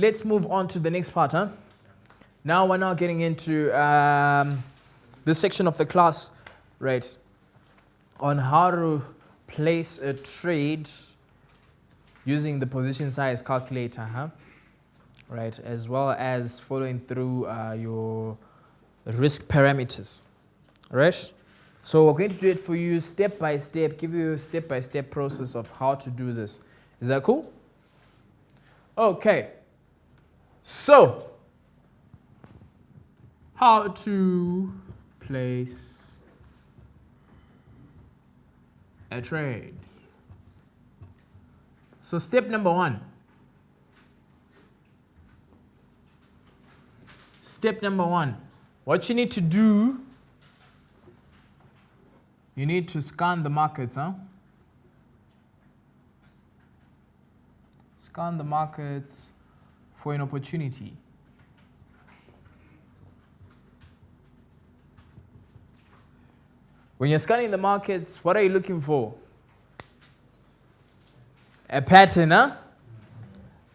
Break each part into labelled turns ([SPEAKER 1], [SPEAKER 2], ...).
[SPEAKER 1] let's move on to the next part, huh? Now we're now getting into this section of the class, right, on how to place a trade using the position size calculator, huh? Right, as well as following through your risk parameters, right? So we're going to do it for you step by step, give you a step-by-step process of how to do this. Is that cool? Okay. So, how to place a trade. So step number one. Step number one. What you need to do, you need to scan the markets, huh? Scan the markets for an opportunity. When you're scanning the markets, what are you looking for? A pattern, huh?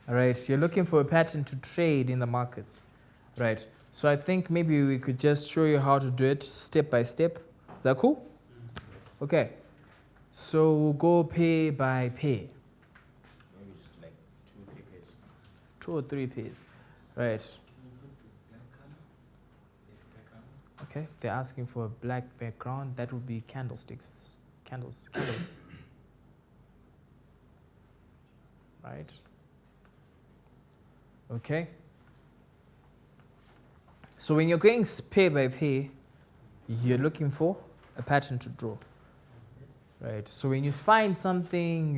[SPEAKER 1] All right, you're looking for a pattern to trade in the markets. Right, so I think maybe we could just show you how to do it step by step. Is that cool? Okay, so we'll go pay by pay.
[SPEAKER 2] Maybe just like 2 or 3 pairs.
[SPEAKER 1] 2 or 3 pairs, right. Okay, they're asking for a black background. That would be candlesticks, candles. Right. Okay. So when you're going pay by pay, you're looking for a pattern to draw. Right. So when you find something,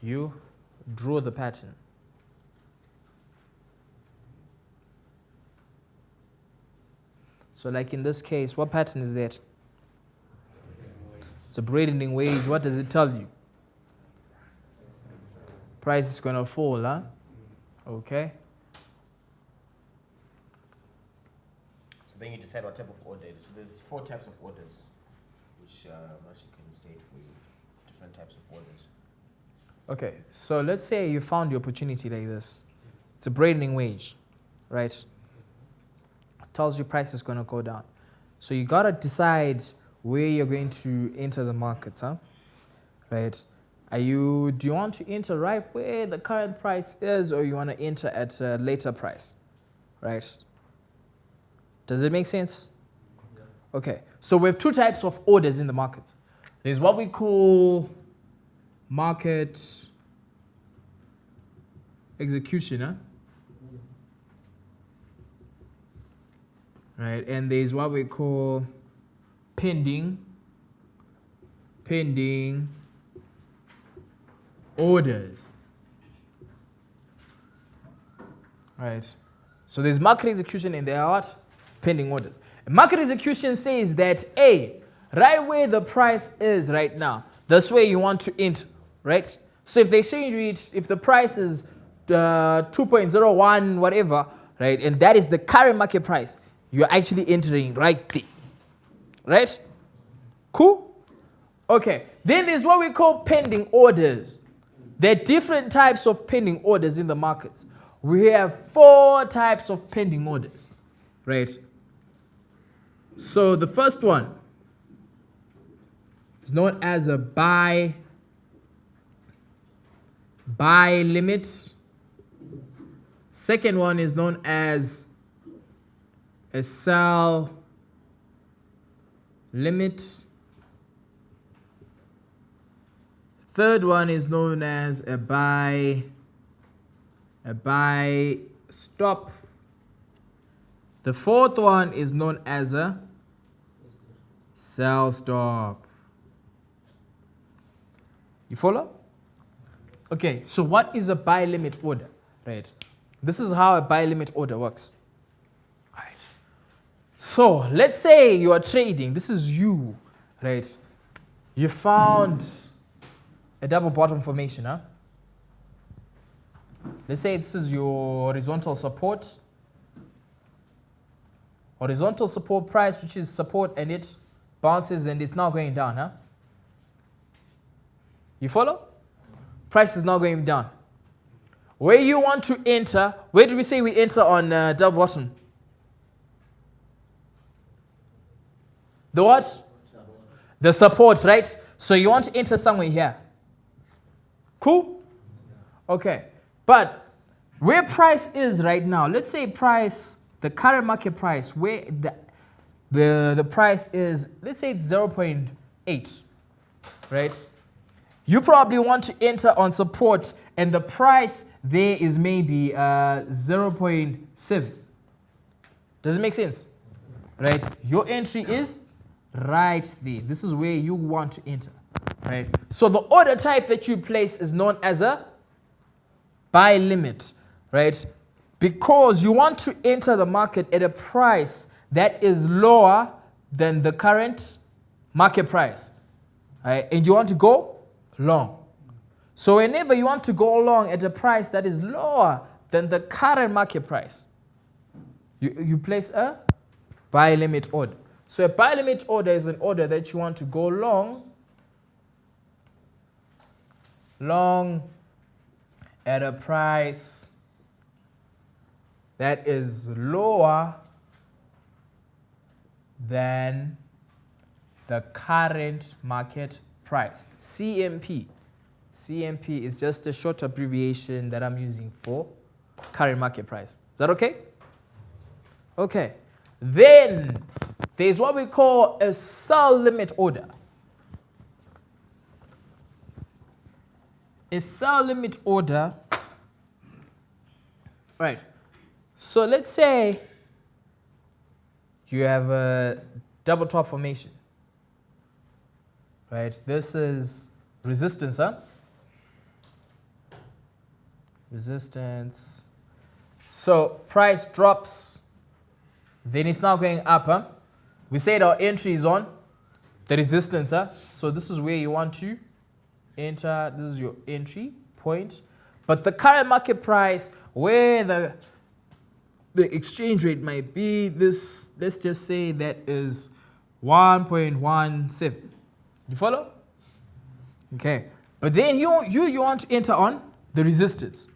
[SPEAKER 1] you draw the pattern. So like in this case, what pattern is that? It's a breaking wage. What does it tell you? Price is going to fall, huh? Okay.
[SPEAKER 2] So then you decide what type of order it is. So there's 4 types of orders, which Mashi can state for you, different types of orders.
[SPEAKER 1] Okay, so let's say you found the opportunity like this. It's a breaking wage, right? Tells you price is going to go down. So you got to decide where you're going to enter the markets, huh? Right? Do you want to enter right where the current price is, or you want to enter at a later price? Right? Does it make sense? Yeah. Okay, so we have 2 types of orders in the markets. There's what we call market execution, huh? Right, and there's what we call pending orders. Right, so there's market execution and there are what? Pending orders. And market execution says that, A, right where the price is right now, that's where you want to enter, right? So if they change it, if the price is 2.01, whatever, right, and that is the current market price, you're actually entering right there. Right? Cool? Okay. Then there's what we call pending orders. There are different types of pending orders in the markets. We have 4 types of pending orders. Right? So the first one is known as a buy limit. Second one is known as a sell limit. Third one is known as a buy stop. The fourth one is known as a sell stop. You follow? Okay, so what is a buy limit order? Right. This is how a buy limit order works. So let's say you are trading. This is you, right? You found a double bottom formation, huh? Let's say this is your horizontal support. Horizontal support price, which is support, and it bounces and it's now going down, huh? You follow? Price is now going down. where you want to enter, where did we say we enter on double bottom? The what? The support, right? So you want to enter somewhere here. Cool? Okay. But where price is right now, let's say price, the current market price, where the price is, let's say it's 0.8, right? You probably want to enter on support and the price there is maybe 0.7. Does it make sense? Right? Your entry is right there. This is where you want to enter. Right? So the order type that you place is known as a buy limit. Right? Because you want to enter the market at a price that is lower than the current market price. Right? And you want to go long. So whenever you want to go long at a price that is lower than the current market price, you place a buy limit order. So a buy limit order is an order that you want to go long at a price that is lower than the current market price. CMP. CMP is just a short abbreviation that I'm using for current market price. Is that okay? Okay. Then there's what we call a sell limit order. A sell limit order. Right. So let's say you have a double top formation. Right. This is resistance, huh? Resistance. So price drops, then it's now going up, huh? We said our entry is on the resistance, huh? So this is where you want to enter. This is your entry point. But the current market price, where the exchange rate might be, this, let's just say that is 1.17. You follow? Okay. But then you want to enter on the resistance,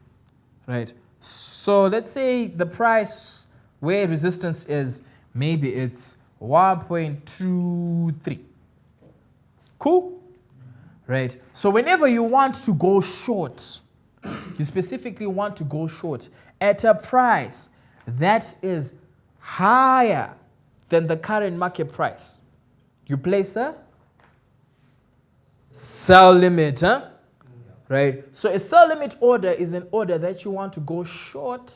[SPEAKER 1] right? So let's say the price where resistance is, maybe it's 1.23. Cool? Right? So whenever you want to go short, you specifically want to go short at a price that is higher than the current market price, you place a sell limit, huh? Right? So a sell limit order is an order that you want to go short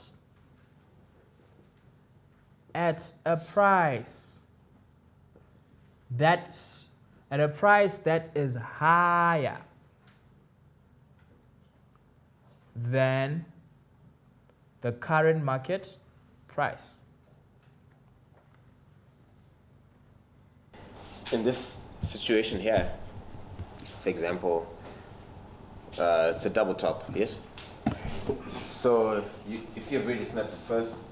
[SPEAKER 1] at a price that is higher than the current market price.
[SPEAKER 2] In this situation here, for example, it's a double top, yes? So if you've already snapped, the first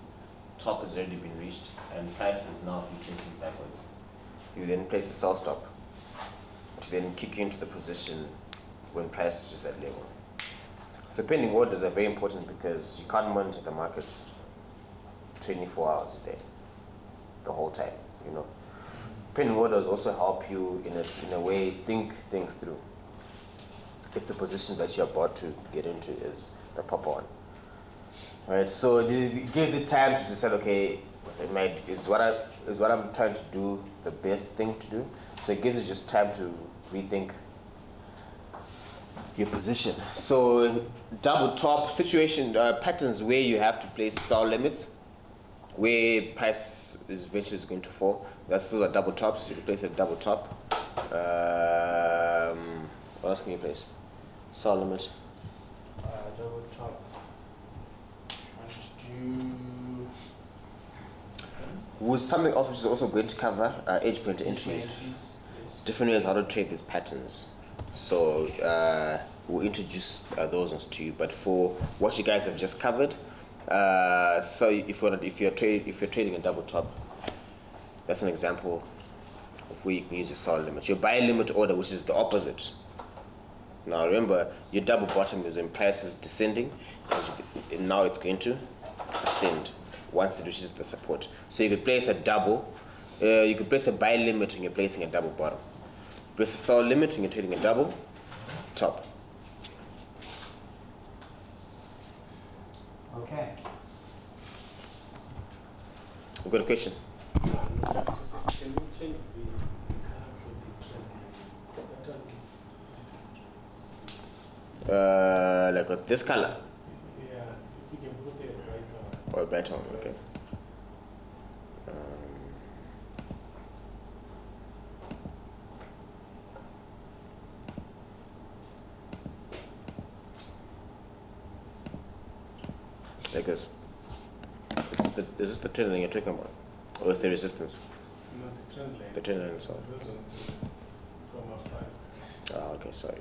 [SPEAKER 2] top has already been reached and price is now retracing backwards. You then place a sell stop to then kick you into the position when price reaches that level. So pending orders are very important because you can't monitor the markets 24 hours a day, the whole time, you know. Pending orders also help you in a way think things through. If the position that you're about to get into is the proper one. Right, so it gives you time to decide, okay, is what I'm trying to do the best thing to do? So it gives you just time to rethink your position. So double top situation, patterns where you have to place sell limits, where price is eventually going to fall. Those are double tops. You place a double top. What else can you place? Sell limit.
[SPEAKER 1] Double top.
[SPEAKER 2] With something else which is also going to cover edge point entries.
[SPEAKER 1] Yes.
[SPEAKER 2] Different ways how to trade these patterns. So we'll introduce those ones to you. But for what you guys have just covered, so if you're trading a double top, that's an example of where you can use your sell limit. Your buy limit order, which is the opposite. Now remember, your double bottom is when price is descending, and now it's going to ascend once it reaches the support. So you could place a double, you could place a buy limit when you're placing a double bottom. Place a sell limit when you're trading a double top.
[SPEAKER 1] Okay.
[SPEAKER 2] We've got a question.
[SPEAKER 3] Just a second, can you change the color for the trend line?
[SPEAKER 2] Like with this color
[SPEAKER 3] Yeah, if you can put it right on.
[SPEAKER 2] or bright on, okay. Like this. Is this the trend line you're talking about? Or is the resistance?
[SPEAKER 3] No, the trend line.
[SPEAKER 2] The trend line is all.
[SPEAKER 3] Those ones from afar.
[SPEAKER 2] Oh, okay, sorry.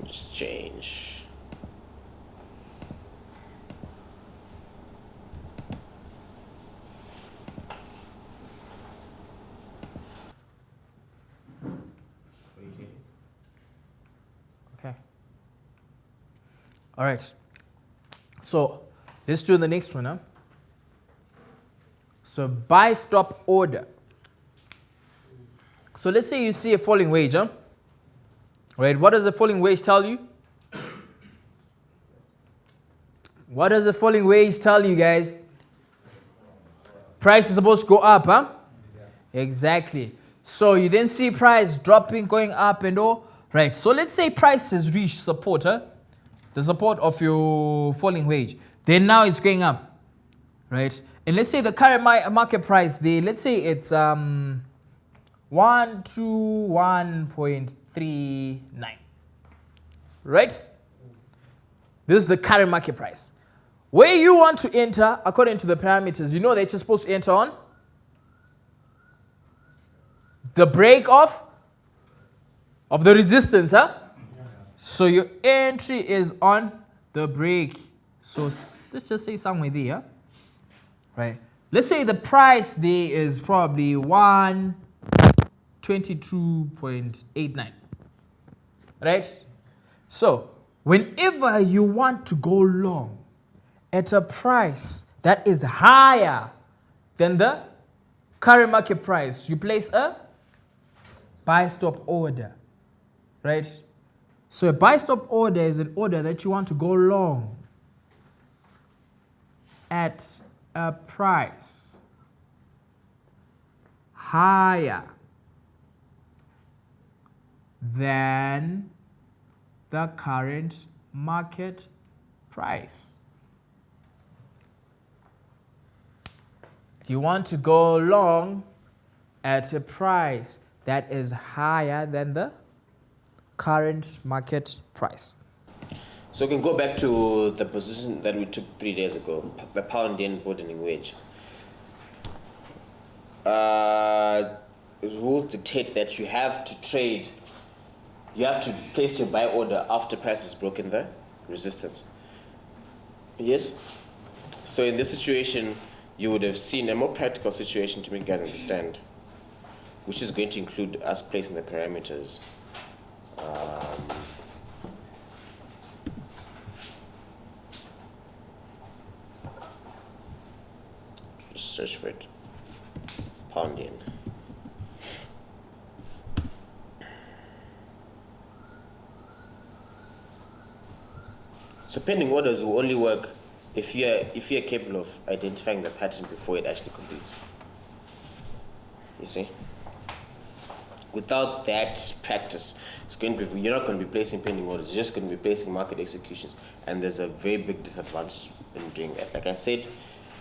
[SPEAKER 2] Just change.
[SPEAKER 1] Okay. All right. So let's do the next one. Huh? So buy stop order. So let's say you see a falling wage. Huh? Right. What does the falling wage tell you? What does the falling wage tell you, guys? Price is supposed to go up, huh? Yeah. Exactly. So you then see price dropping, going up and all. Right. So let's say price has reached support, huh? The support of your falling wage. Then now it's going up. Right. And let's say the current market price there, let's say it's 121.39. Right? This is the current market price. Where you want to enter, according to the parameters, you know that you're supposed to enter on the break of the resistance, huh? So your entry is on the break. So let's just say somewhere there, huh? Right? Let's say the price there is probably 122.89. Right? So whenever you want to go long at a price that is higher than the current market price, you place a buy stop order. Right? So a buy stop order is an order that you want to go long at a price higher than the current market price. You want to go long at a price that is higher than the current market price.
[SPEAKER 2] So we can go back to the position that we took 3 days ago, the pound yen broadening wedge. Rules dictate that you have to trade, you have to place your buy order after price has broken the resistance. Yes? So in this situation, you would have seen a more practical situation to make you guys understand, which is going to include us placing the parameters. Just search for it. Pound yen. So pending orders will only work if you're capable of identifying the pattern before it actually completes. You see? Without that practice, you're not going to be placing pending orders, you're just going to be placing market executions, and there's a very big disadvantage in doing that. Like I said,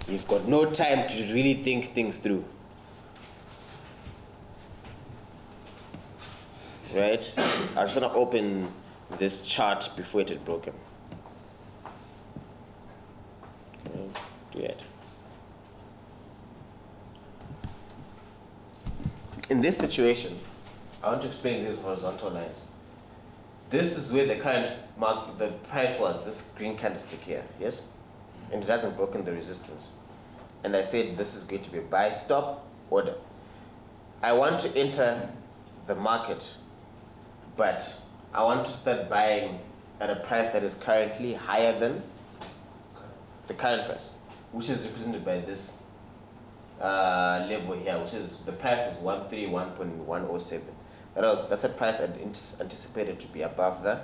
[SPEAKER 2] you've got no time to really think things through. Right? I just want to open this chart before it had broken. Okay, do it. In this situation, I want to explain these horizontal lines. This is where the current mark, the price was, this green candlestick here, yes? And it hasn't broken the resistance. And I said this is going to be a buy stop order. I want to enter the market but I want to start buying at a price that is currently higher than the current price, which is represented by this level here, which is the price is 131.107. That's a price that anticipated to be above the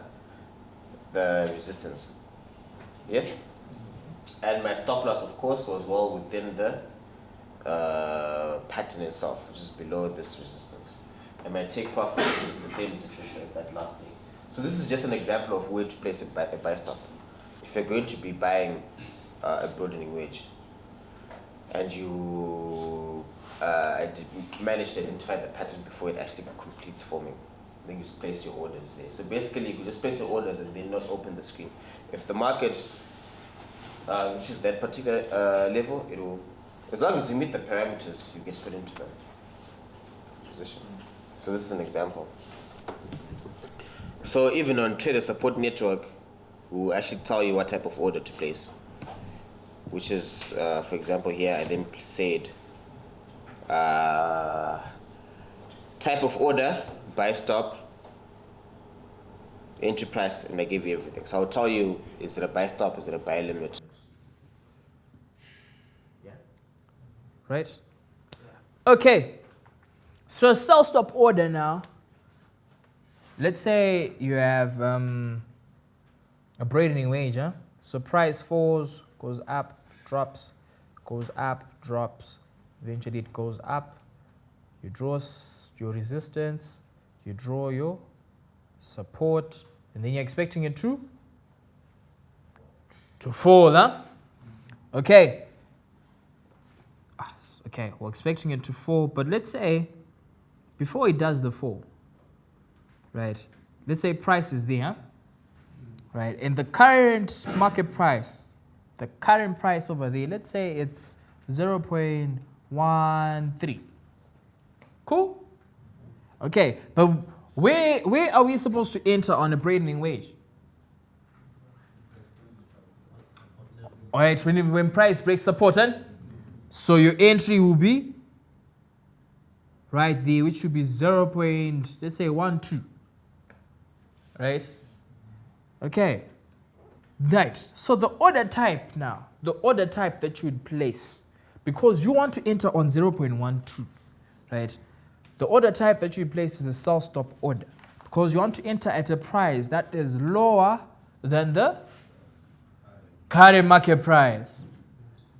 [SPEAKER 2] resistance. Yes? And my stop loss, of course, was well within the pattern itself, which is below this resistance. And my take profit is the same distance as that last day. So this is just an example of where to place a buy stop. If you're going to be buying a broadening wedge, and you manage to identify the pattern before it actually completes forming, then you just place your orders there. So basically, you could just place your orders and then not open the screen. If the market reaches that particular level, it will, as long as you meet the parameters, you get put into the position. So this is an example. So even on Trader Support Network, we'll actually tell you what type of order to place, which is, for example, here I then said type of order, buy stop, entry price, and I give you everything. So I'll tell you, is it a buy stop, is it a buy limit? Yeah.
[SPEAKER 1] Right? Okay. So a sell stop order now. Let's say you have a broadening wedge, huh? So price falls, goes up, drops, drops. Eventually it goes up. You draw your resistance, you draw your support, and then you're expecting it to fall, huh? Okay. Okay, we're expecting it to fall, but let's say before it does the fall, right? Let's say price is there, right? And the current market price, the current price over there, let's say it's 0.13. Cool? Okay, but where are we supposed to enter on a broadening wedge? All right, when price breaks support, so your entry will be right there, which would be 0.12, right? Okay, right. So the order type now, the order type that you would place, because you want to enter on 0.12, right? The order type that you place is a sell stop order, because you want to enter at a price that is lower than the current market price,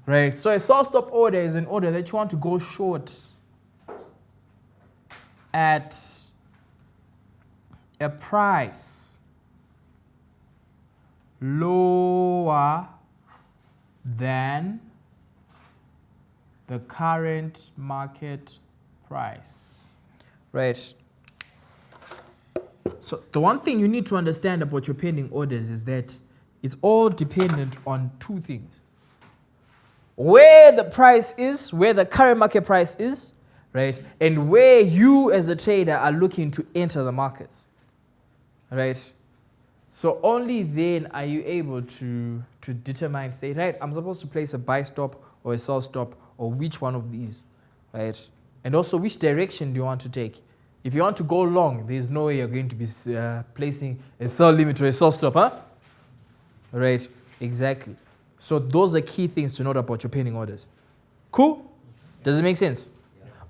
[SPEAKER 1] right? So a sell stop order is an order that you want to go short at a price lower than the current market price, right? So the one thing you need to understand about your pending orders is that it's all dependent on two things: where the price is, where the current market price is, right? And where you as a trader are looking to enter the markets, right? So only then are you able to determine, say, right, I'm supposed to place a buy stop or a sell stop, or which one of these, right? And also, which direction do you want to take? If you want to go long, there's no way you're going to be placing a sell limit or a sell stop, huh? Right, exactly. So those are key things to note about your pending orders. Cool? Does it make sense?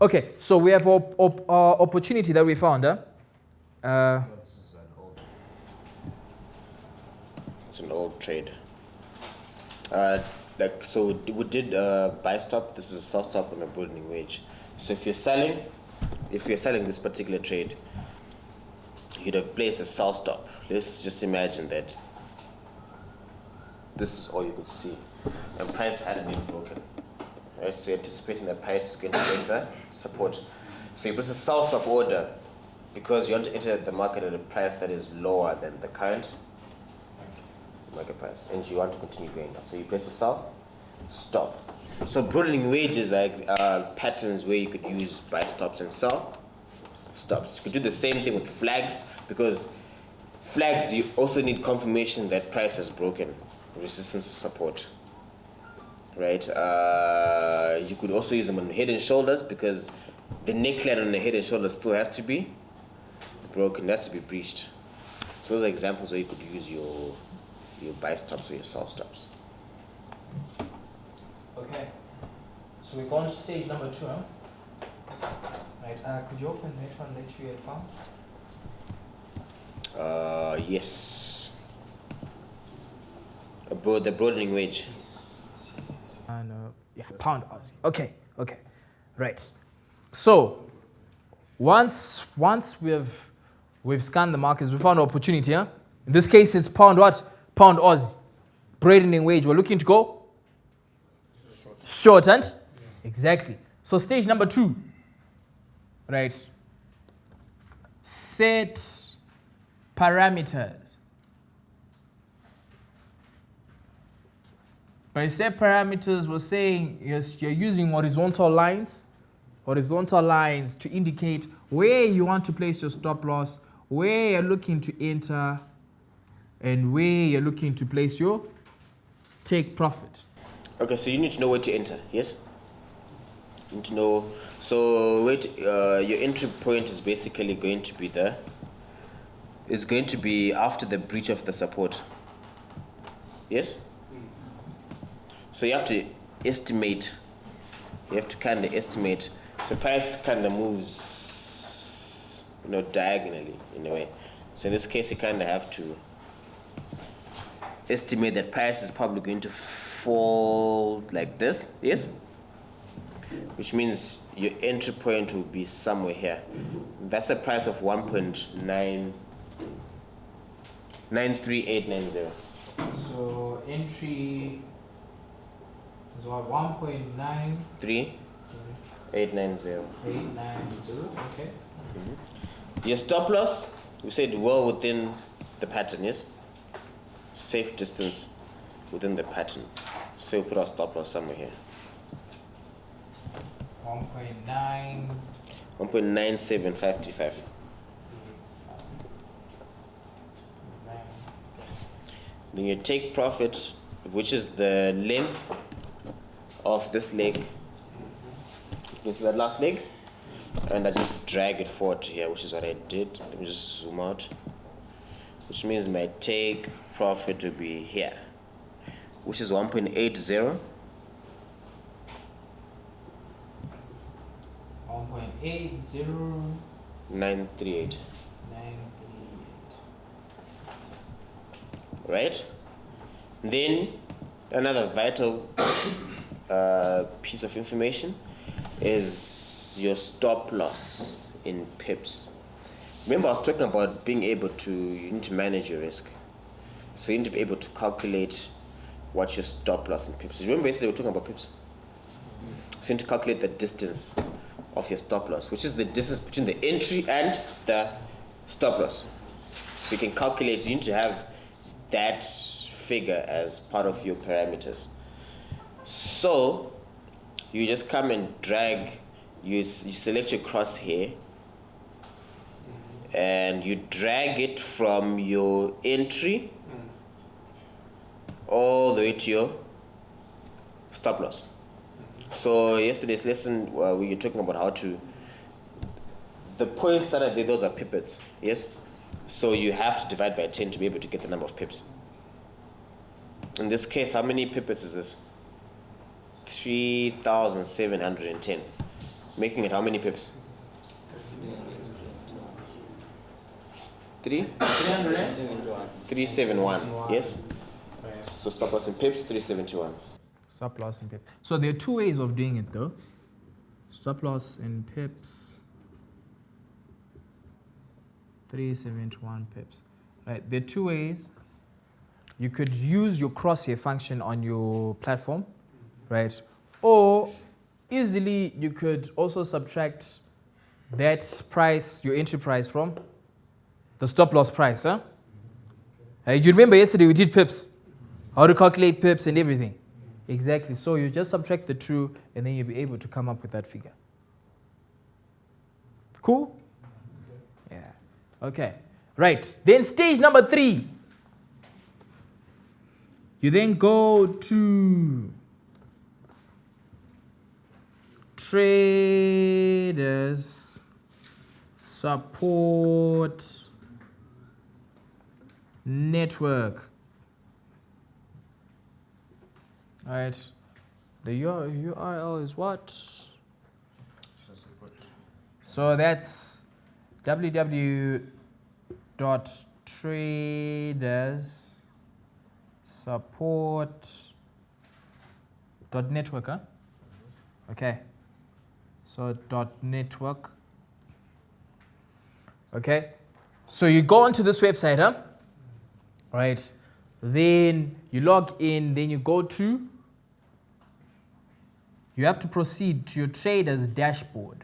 [SPEAKER 1] Okay, so we have opportunity that we found, huh?
[SPEAKER 2] It's an old trade. So we did buy stop. This is a sell stop on a broadening wedge. So if you're selling this particular trade, you'd have placed a sell stop. Let's just imagine that this is all you could see, and price hadn't been broken. Right? So you're anticipating that price is going to break the support. So you place a sell stop order because you want to enter the market at a price that is lower than the current market price, and you want to continue going down. So you place a sell stop. So broadening wedges are patterns where you could use buy stops and sell stops. You could do the same thing with flags, because flags you also need confirmation that price has broken resistance or support, right? You could also use them on head and shoulders, because the neckline on the head and shoulders still has to be broken, it has to be breached. So those are examples where you could use your buy stops or your sell stops.
[SPEAKER 1] Okay. So we're going to stage number 2, huh? Right. Could you open that one that you had found?
[SPEAKER 2] Yes. The broadening wedge.
[SPEAKER 1] Yes. Yeah, pound Aussie. Okay. Right. So once we've scanned the markets, we found an opportunity, huh? In this case, it's pound what? Pound Aussie. Broadening wedge. We're looking to go short, and exactly. So stage number 2. Right. Set parameters. By set parameters, we're saying yes, you're using horizontal lines to indicate where you want to place your stop loss, where you're looking to enter, and where you're looking to place your take profit.
[SPEAKER 2] Okay, so you need to know where to enter, yes? You need to know. So your entry point is basically going to be after the breach of the support. Yes? So you have to estimate. You have to kind of estimate. So price kind of moves, diagonally in a way. So in this case, you kind of have to estimate that price is probably going to fall like this. Yes? Which means your entry point will be somewhere here. That's a price of 1.93890.
[SPEAKER 1] So entry is what, 1.9
[SPEAKER 2] 890.
[SPEAKER 1] 890. Okay.
[SPEAKER 2] Your stop loss, we said well within the pattern, yes? Safe distance within the pattern. So we'll put our stop loss somewhere here. 1.97535. Then you take profit, which is the length of this leg. You can see that last leg, and I just drag it forward to here, which is what I did. Let me just zoom out. Which means my take profit will be here, which is 1.80. 938. Right? Then another vital piece of information is your stop loss in pips. Remember, I was talking about you need to manage your risk. So you need to be able to calculate what's your stop loss in pips. Remember yesterday we were talking about pips? So you need to calculate the distance of your stop loss, which is the distance between the entry and the stop loss. So you can calculate, you need to have that figure as part of your parameters. So you just come and drag, you select your crosshair, and you drag it from your entry all the way to your stop loss. So yesterday's lesson, we were talking about the points that are there, those are pippets, yes? So you have to divide by 10 to be able to get the number of pips. In this case, how many pippets is this? 3,710. Making it how many pips? 371, yes? So stop loss in pips, 371.
[SPEAKER 1] Stop loss in pips. So there are 2 ways of doing it though. Stop loss in pips. 371 pips. Right. There are 2 ways. You could use your crosshair function on your platform, right? Or easily you could also subtract that price, your entry price, from the stop loss price. Huh? You remember yesterday we did pips. How to calculate pips and everything. Exactly. So you just subtract the 2 and then you'll be able to come up with that figure. Cool? Yeah. Okay. Right. Then stage number 3. You then go to traders support network. All right. The URL is what? So that's www.tradersupport.network, huh? Okay. So .network. Okay. So you go onto this website, huh? Right. Then you log in, then you go to, you have to proceed to your trader's dashboard.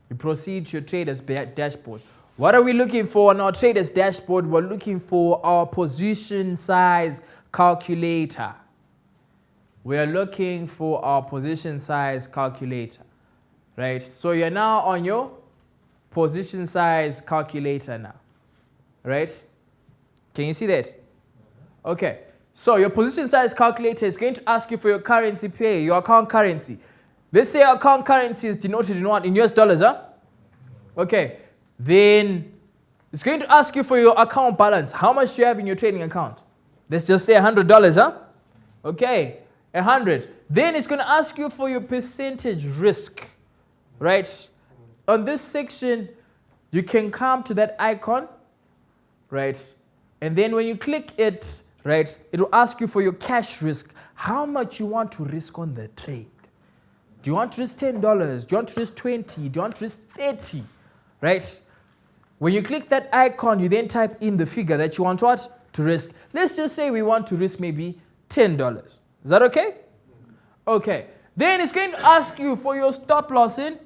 [SPEAKER 1] You proceed to your trader's dashboard. What are we looking for on our trader's dashboard? We're looking for our position size calculator. We are looking for our position size calculator, right? So you're now on your position size calculator now, right? Can you see that? Okay. So your position size calculator is going to ask you for your currency pair, your account currency. Let's say our account currency is denoted in what? In US dollars, huh? Okay. Then it's going to ask you for your account balance. How much do you have in your trading account? Let's just say $100, huh? Okay. 100. Then it's going to ask you for your percentage risk, right? On this section, you can come to that icon, right? And then when you click it, right, it will ask you for your cash risk. How much you want to risk on the trade? Do you want to risk $10? Do you want to risk 20? Do you want to risk 30? Right? When you click that icon, you then type in the figure that you want what? To risk. Let's just say we want to risk maybe $10. Is that okay? Okay. Then it's going to ask you for your stop loss in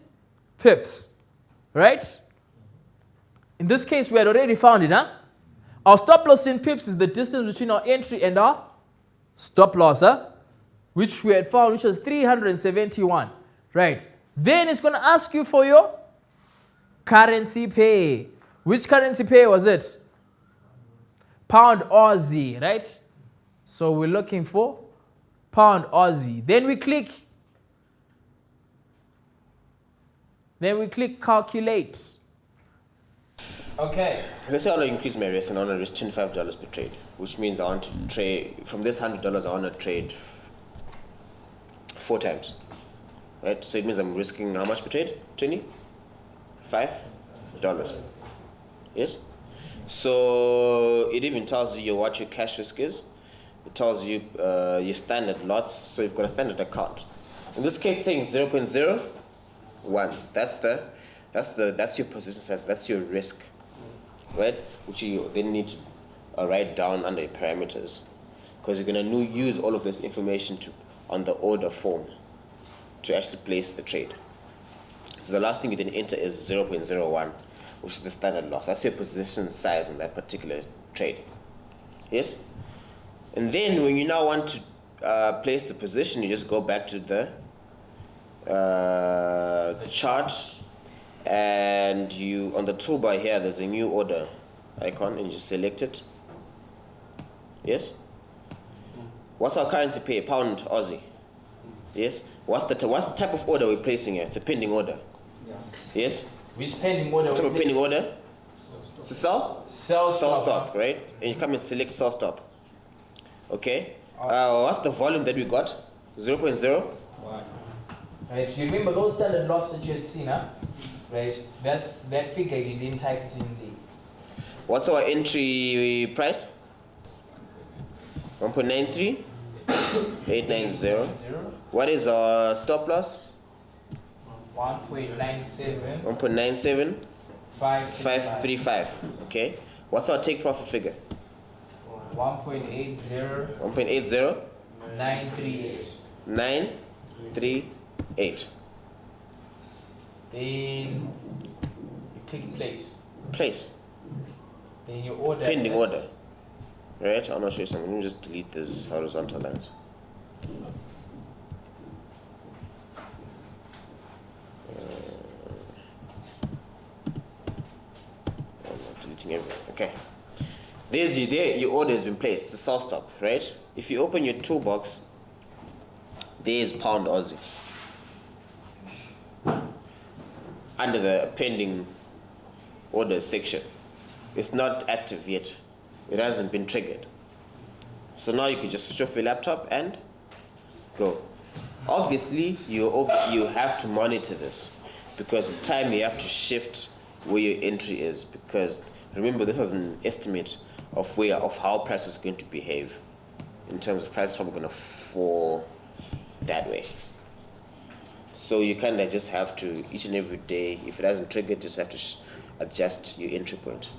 [SPEAKER 1] pips. Right? In this case, we had already found it, huh? Our stop loss in pips is the distance between our entry and our stop loss, huh? Which we had found, which was 371. Right. Then it's going to ask you for your currency pair. Which currency pair was it? Pound Aussie, right? So we're looking for Pound Aussie. Then we click calculate. Okay.
[SPEAKER 2] Let's say I want to increase my risk and I want to risk $25 per trade, which means I want to trade, from this $100, I want to trade 4 times, right? So it means I'm risking how much per trade? $25. Yes? So it even tells you what your cash risk is. It tells you your standard lots. So you've got a standard account. In this case, saying 0.01. That's your position size. That's your risk, right? Which you then need to write down under your parameters, because you're going to use all of this information on the order form to actually place the trade. So the last thing you then enter is 0.01, which is the standard loss. That's your position size in that particular trade. Yes? And then when you now want to place the position, you just go back to the chart, and you on the toolbar here there's a new order icon, and you just select it. Yes? What's our currency pair? Pound Aussie. Yes? What's the type of order we're placing here? It's a pending order.
[SPEAKER 3] Yeah.
[SPEAKER 2] Yes?
[SPEAKER 1] Which pending order?
[SPEAKER 2] What type of pending order? To sell?
[SPEAKER 1] Sell
[SPEAKER 2] stop, right? And you come and select sell stop. Okay? What's the volume that we got? 0.0?
[SPEAKER 1] Right. You remember those standard loss that you had seen, huh? Right. That's that figure, you didn't type it in the.
[SPEAKER 2] What's our entry price? 1.93? 890. What is our stop loss?
[SPEAKER 1] 1.97.
[SPEAKER 2] 1.97.
[SPEAKER 1] 535.
[SPEAKER 2] Okay. What's our take profit figure?
[SPEAKER 1] 1.80.
[SPEAKER 2] 1.80.
[SPEAKER 1] 938.
[SPEAKER 2] 938.
[SPEAKER 1] Then you click place.
[SPEAKER 2] Place.
[SPEAKER 1] Then you order.
[SPEAKER 2] Pending order. Right? I'm not sure something. Let me just delete this horizontal lines. I'm not deleting everything. Okay. There, your order has been placed. It's a sell stop, right? If you open your toolbox, there is Pound Aussie. under the pending orders section. It's not active yet. It hasn't been triggered. So now you could just switch off your laptop and go. Obviously, you have to monitor this, because with time you have to shift where your entry is, because remember, this was an estimate of how price is going to behave. In terms of price, probably going to fall that way. So you kind of just have to, each and every day, if it hasn't triggered, just have to adjust your entry point.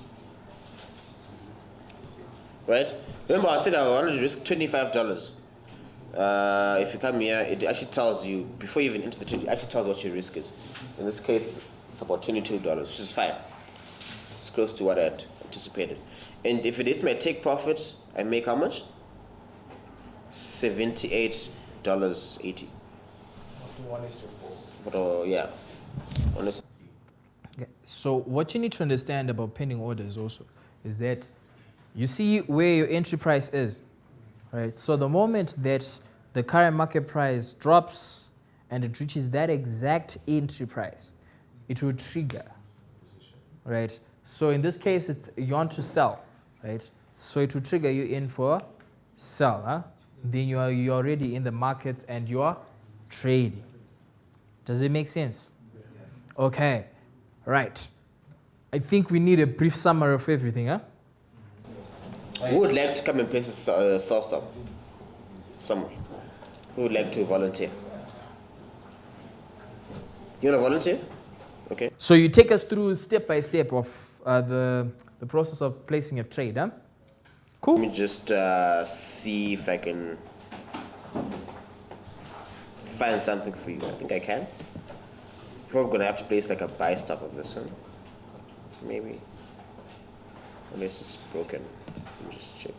[SPEAKER 2] Right? Remember, I said I wanted to risk $25. If you come here, it actually tells you, before you even enter the trade, it actually tells what your risk is. In this case, it's about $22, which is fine. It's close to what I had anticipated. And if it is my take profit, I make how much? $78.80. But yeah. Honestly.
[SPEAKER 1] Okay. So what you need to understand about pending orders also is that you see where your entry price is, right? So the moment that the current market price drops and it reaches that exact entry price, it will trigger, right? So in this case, it's, you want to sell, right? So it will trigger you in for sell, huh? Then you're already in the market and you are trading. Does it make sense? Okay, right. I think we need a brief summary of everything, huh?
[SPEAKER 2] Who would like to come and place a sell stop? Someone. Who would like to volunteer? You want to volunteer? Okay.
[SPEAKER 1] So you take us through step by step of the process of placing a trade, huh? Cool.
[SPEAKER 2] Let me just see if I can find something for you. I think I can. Probably gonna have to place like a buy stop of this one. Maybe. Unless it's broken. Let me just check.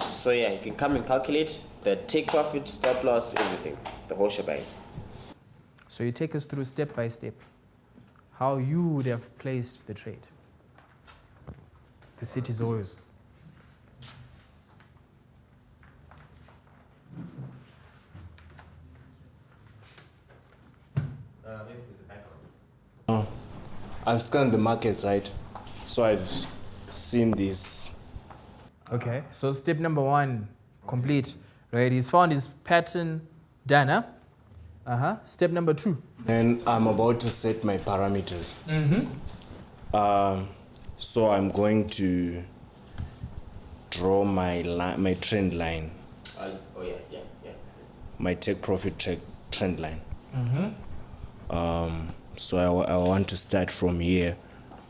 [SPEAKER 2] So yeah, you can come and calculate the take profit, stop loss, everything. The whole shebang.
[SPEAKER 1] So you take us through step by step how you would have placed the trade. The seat is always.
[SPEAKER 4] I've scanned the markets, right? So I've seen this.
[SPEAKER 1] Okay, so step number one, complete, right? He's found his pattern done, huh? Step number two.
[SPEAKER 4] And I'm about to set my parameters. So I'm going to draw my trend line.
[SPEAKER 2] Oh yeah.
[SPEAKER 4] My take profit trend line. So I want to start from here,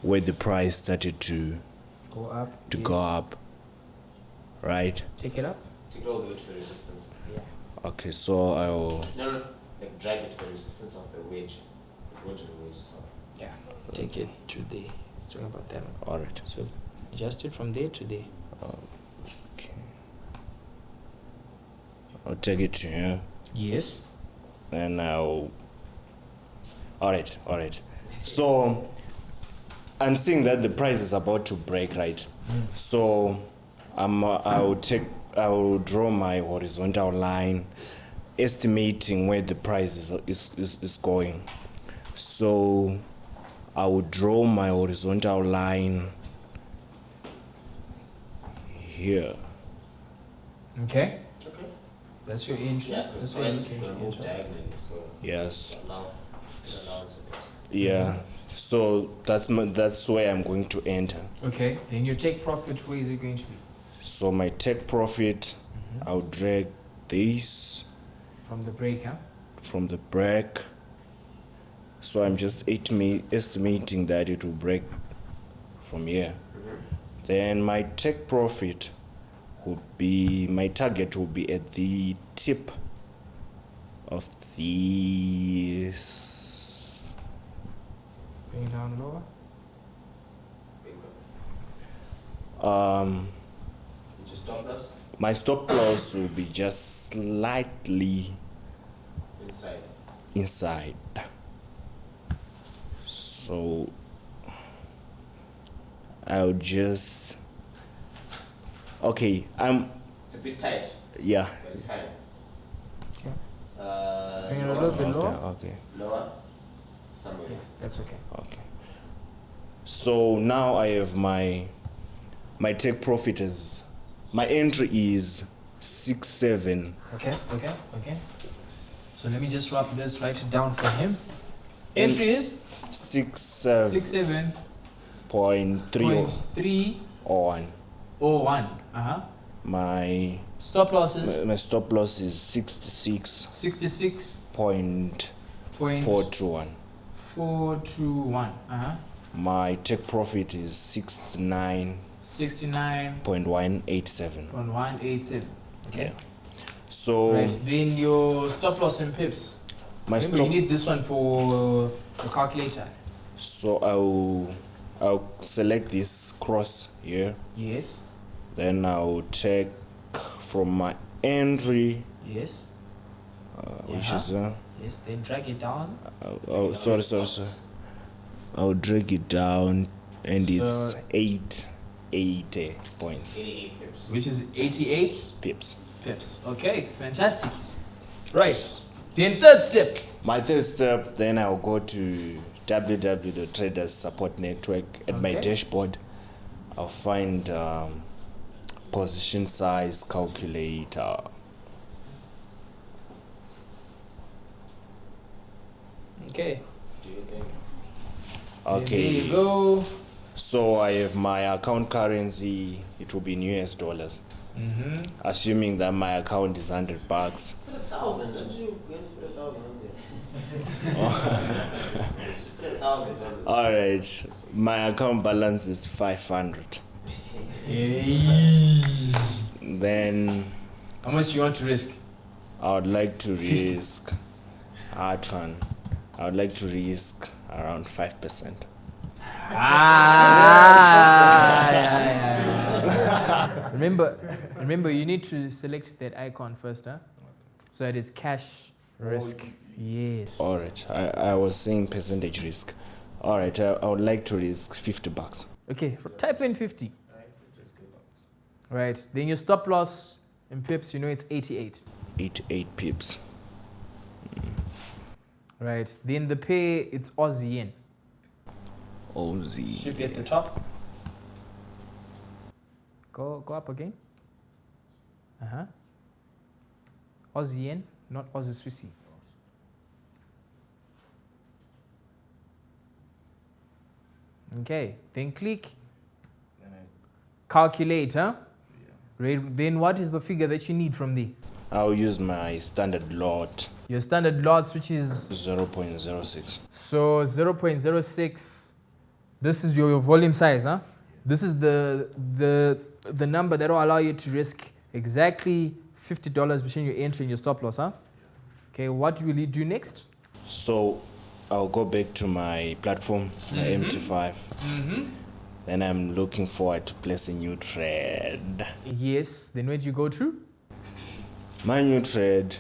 [SPEAKER 4] where the price started to
[SPEAKER 1] Go up.
[SPEAKER 4] go up, right?
[SPEAKER 1] Take it up.
[SPEAKER 2] Take it all the way to the resistance.
[SPEAKER 1] Yeah.
[SPEAKER 4] Okay, so I will.
[SPEAKER 2] No. Like drag it to the resistance of the wedge. Go to the wedge or something.
[SPEAKER 1] Yeah. Take it to the. Talking about that one.
[SPEAKER 4] All right.
[SPEAKER 1] So adjust it from there to there.
[SPEAKER 4] Okay. I'll take it to here.
[SPEAKER 1] Yes.
[SPEAKER 4] And I'll. All right. So I'm seeing that the price is about to break, right? So I will draw my horizontal line, estimating where the price is going. So I will draw my horizontal line here.
[SPEAKER 1] Okay.
[SPEAKER 2] Okay.
[SPEAKER 1] That's your entry.
[SPEAKER 2] Yeah, because
[SPEAKER 1] That's
[SPEAKER 2] price is going to move diagonally, so
[SPEAKER 4] Yes.
[SPEAKER 2] allow allowance for that.
[SPEAKER 4] Yeah. So that's where I'm going to enter.
[SPEAKER 1] Okay. Then your take profit, where is it going to be?
[SPEAKER 4] So my take profit, I'll drag this
[SPEAKER 1] From the break, huh?
[SPEAKER 4] from the break. So I'm just estimating that it will break from here. Then my take profit would be, my target will be at the tip of this.
[SPEAKER 1] Bring it down lower.
[SPEAKER 2] You just stop loss
[SPEAKER 4] My stop loss will be just slightly
[SPEAKER 2] inside.
[SPEAKER 4] So I'll just. Okay,
[SPEAKER 2] It's a bit tight,
[SPEAKER 4] yeah.
[SPEAKER 2] but it's fine.
[SPEAKER 1] Okay. Bring it a little bit lower.
[SPEAKER 4] Okay.
[SPEAKER 2] Lower. somewhere.
[SPEAKER 1] Yeah, that's okay.
[SPEAKER 4] Okay. So now I have my take profit as my entry is 67.
[SPEAKER 1] Okay. So let me just write it down for him. Entry is
[SPEAKER 4] 67.3 on.
[SPEAKER 1] 67.301.
[SPEAKER 4] My
[SPEAKER 1] Stop losses
[SPEAKER 4] my stop loss is 66.421.
[SPEAKER 1] 421.
[SPEAKER 4] My take profit is 69.187.
[SPEAKER 1] 69.187. Okay.
[SPEAKER 4] So
[SPEAKER 1] Right. Then your stop loss in pips.
[SPEAKER 4] my
[SPEAKER 1] Remember,
[SPEAKER 4] stop.
[SPEAKER 1] you need this one for the calculator.
[SPEAKER 4] So I'll select this cross here.
[SPEAKER 1] Yes.
[SPEAKER 4] Then I'll take from my entry,
[SPEAKER 1] Yes.
[SPEAKER 4] which is
[SPEAKER 1] Yes. Then drag it down.
[SPEAKER 4] sorry. I'll drag it down, and it's
[SPEAKER 1] So-
[SPEAKER 4] 80 points
[SPEAKER 2] 88 pips.
[SPEAKER 1] Which is 88
[SPEAKER 4] pips.
[SPEAKER 1] pips. Okay. Fantastic. Right. Then third step.
[SPEAKER 4] My third step, then I'll go to www.traders support network. At my
[SPEAKER 1] Okay.
[SPEAKER 4] dashboard, I'll find position size calculator.
[SPEAKER 1] Okay.
[SPEAKER 2] Do you think?
[SPEAKER 4] Okay.
[SPEAKER 1] There you go.
[SPEAKER 4] So I have my account currency. It will be in US dollars. Assuming that my account is $100.
[SPEAKER 2] Put 1,000. Don't you get to put 1,000 on there? Put 1,000 on there.
[SPEAKER 4] All right. My account balance is 500. Then
[SPEAKER 1] How much you want to risk?
[SPEAKER 4] I would like to
[SPEAKER 1] 50.
[SPEAKER 4] risk. I would like to risk around 5%.
[SPEAKER 1] Remember, you need to select that icon first, huh? So that it's cash risk. Yes.
[SPEAKER 4] All right. I was saying percentage risk. All right. I would like to risk $50.
[SPEAKER 1] Okay, type in 50. Right. Then your stop loss in pips, you know it's 88.
[SPEAKER 4] 88 pips.
[SPEAKER 1] Right. Then the pay, it's Aussie yen.
[SPEAKER 4] Aussie.
[SPEAKER 1] Should be at the top. Go up again. Aussie yen, not Aussie Swissy. Okay, then click calculate, huh? Right. Then what is the figure that you need from there?
[SPEAKER 4] I'll use my standard lot,
[SPEAKER 1] Your standard lots, which is
[SPEAKER 4] 0.06.
[SPEAKER 1] so 0.06. This is your volume size, huh? This is the number that will allow you to risk exactly $50 between your entry and your stop loss, huh? Okay, what will you do next?
[SPEAKER 4] So I'll go back to my platform, my MT5. Then I'm looking forward to place a new trade.
[SPEAKER 1] Yes, then where do you go to?
[SPEAKER 4] My new trade,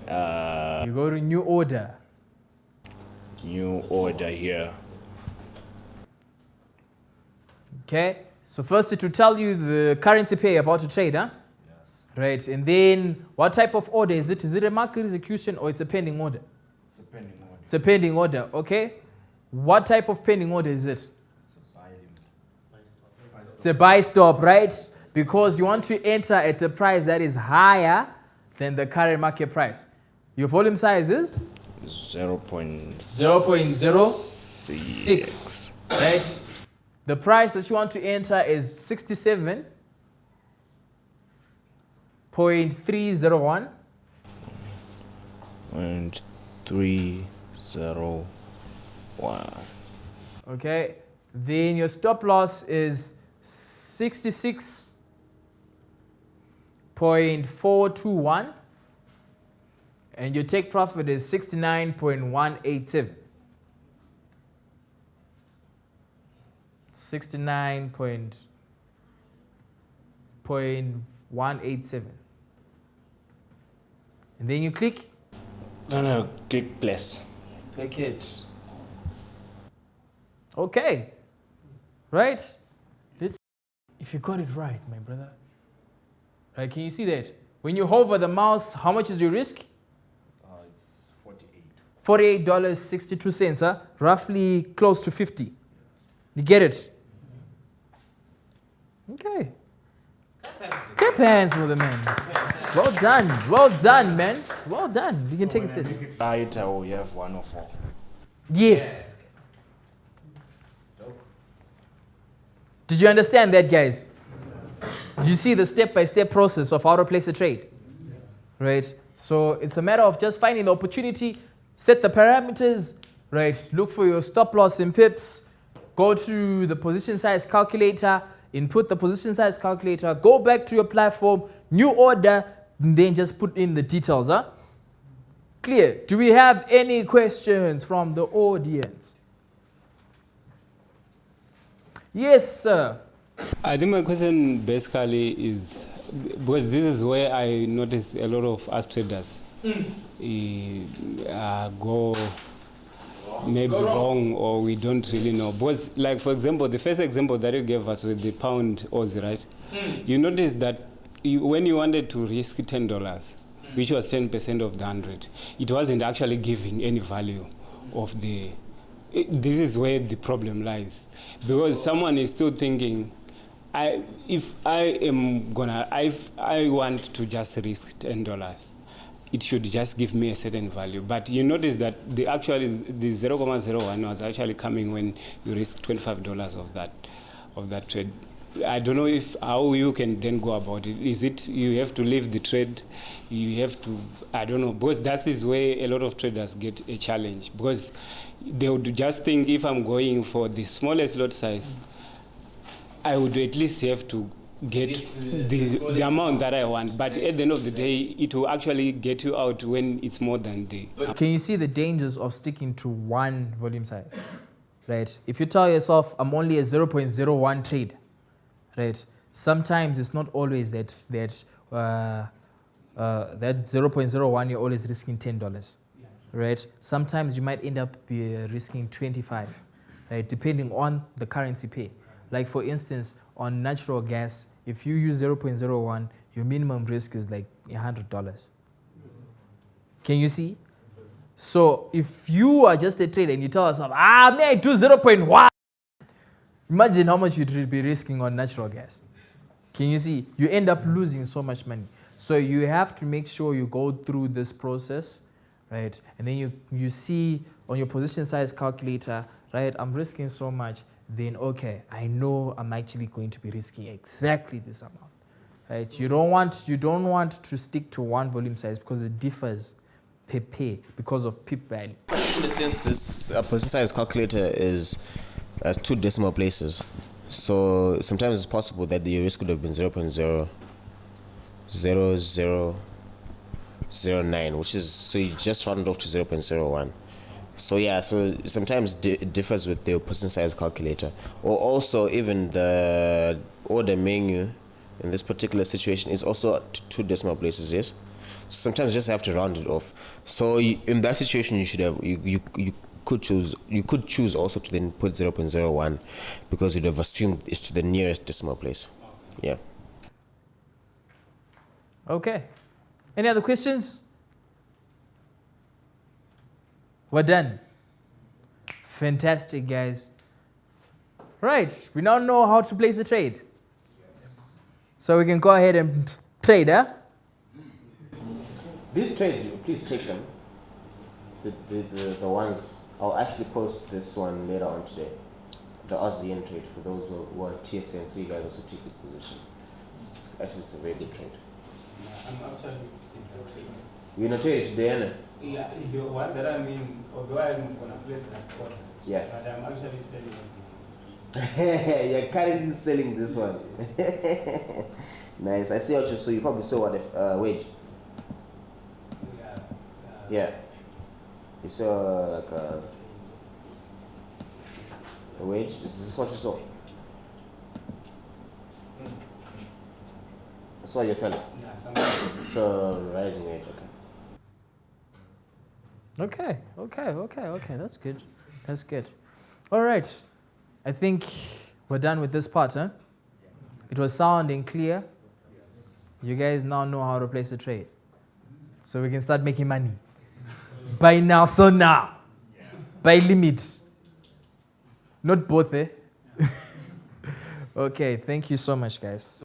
[SPEAKER 1] You go to new order.
[SPEAKER 4] new order here.
[SPEAKER 1] Okay, so first it will tell you the currency pair you're about to trade, huh?
[SPEAKER 4] Yes.
[SPEAKER 1] Right, and then what type of order is it? Is it a market execution or it's a pending order?
[SPEAKER 4] It's a pending order.
[SPEAKER 1] It's a pending order, okay? What type of pending order is it?
[SPEAKER 4] It's a buy limit.
[SPEAKER 1] It's a buy stop, right? Because you want to enter at a price that is higher than the current market price. Your volume size is 0.06, right? The price that you want to enter is 67.301.
[SPEAKER 4] And 301.
[SPEAKER 1] Okay, then your stop loss is 66.421, and your take profit is 69.187. 69.187. And then you click.
[SPEAKER 4] No, click place.
[SPEAKER 1] Click it. Okay. Right? If you got it right, my brother. Right, can you see that? When you hover the mouse, how much is your risk?
[SPEAKER 4] It's 48.
[SPEAKER 1] $48.62, huh? Roughly close to 50. You get it? Okay. Clap hands for the man. Well done. Well done, man. Well done. You can take a seat.
[SPEAKER 4] Right, we have 104.
[SPEAKER 1] Yes. Did you understand that, guys? Did you see the step-by-step process of how to place a trade? Right? So it's a matter of just finding the opportunity, set the parameters, right? Look for your stop loss in pips, go to the position size calculator, input the position size calculator, go back to your platform, new order, and then just put in the details. Huh? Clear? Do we have any questions from the audience? Yes, sir.
[SPEAKER 3] I think my question basically is, because this is where I notice a lot of us traders go maybe wrong, or we don't really know. Because, like, for example, the first example that you gave us with the pound Aussie, right? You notice that when you wanted to risk $10, which was 10% of the 100, it wasn't actually giving any value of the... This is where the problem lies. Because someone is still thinking, if I want to just risk $10, it should just give me a certain value. But you notice that the 0.01 was actually coming when you risk $25 of that trade. I don't know how you can then go about it. Is it you have to leave the trade? You have to, I don't know, because that is where a lot of traders get a challenge, because they would just think, if I'm going for the smallest lot size, I would at least have to get the amount that I want. But at the end of the day, it will actually get you out when it's more than the...
[SPEAKER 1] Can you see the dangers of sticking to one volume size? Right? If you tell yourself, I'm only a 0.01 trade, right? Sometimes it's not always that 0.01 you're always risking $10, right? Sometimes you might end up risking 25, right? Depending on the currency pair. Like, for instance, on natural gas, if you use 0.01, your minimum risk is like $100. Can you see? So if you are just a trader and you tell yourself, may I do 0.1? Imagine how much you'd be risking on natural gas. Can you see? You end up losing so much money. So you have to make sure you go through this process, right? And then you see on your position size calculator, right, I'm risking so much. Then, okay, I know I'm actually going to be risking exactly this amount, right? You don't want to stick to one volume size because it differs per pair because of pip value.
[SPEAKER 2] In a sense, this position size calculator has two decimal places. So sometimes it's possible that the risk could have been 0.00009, which is, so you just round it off to 0.01. So yeah, so sometimes it differs with the position size calculator. Or also even the order menu in this particular situation is also two decimal places, yes? Sometimes you just have to round it off. So in that situation, you should have, you could choose also to then put 0.01 because you'd have assumed it's to the nearest decimal place. Yeah.
[SPEAKER 1] Okay. Any other questions? We're done. Fantastic, guys. Right, we now know how to place a trade. So we can go ahead and trade, huh?
[SPEAKER 2] These trades, please take them. The ones, I'll actually post this one later on today. The Aussie yen trade for those who are TSN, so you guys also take this position. It's a very good trade.
[SPEAKER 3] I'm actually
[SPEAKER 2] You're not trading today, Anna?
[SPEAKER 3] Yeah, the one that I mean, although I'm going to place that order,
[SPEAKER 2] yeah.
[SPEAKER 3] but I'm actually selling it.
[SPEAKER 2] You're currently selling this one. Nice. I see what you saw. You probably saw what wage. Yeah. You saw like a wage. Is this what you saw? That's what you're selling.
[SPEAKER 3] Yeah,
[SPEAKER 2] so rising wage. Okay.
[SPEAKER 1] Okay. That's good. That's good. All right. I think we're done with this part, huh? It was sounding clear. You guys now know how to place a trade. So we can start making money. Buy now, sell now. Buy limit. Not both, eh? Okay, thank you so much, guys.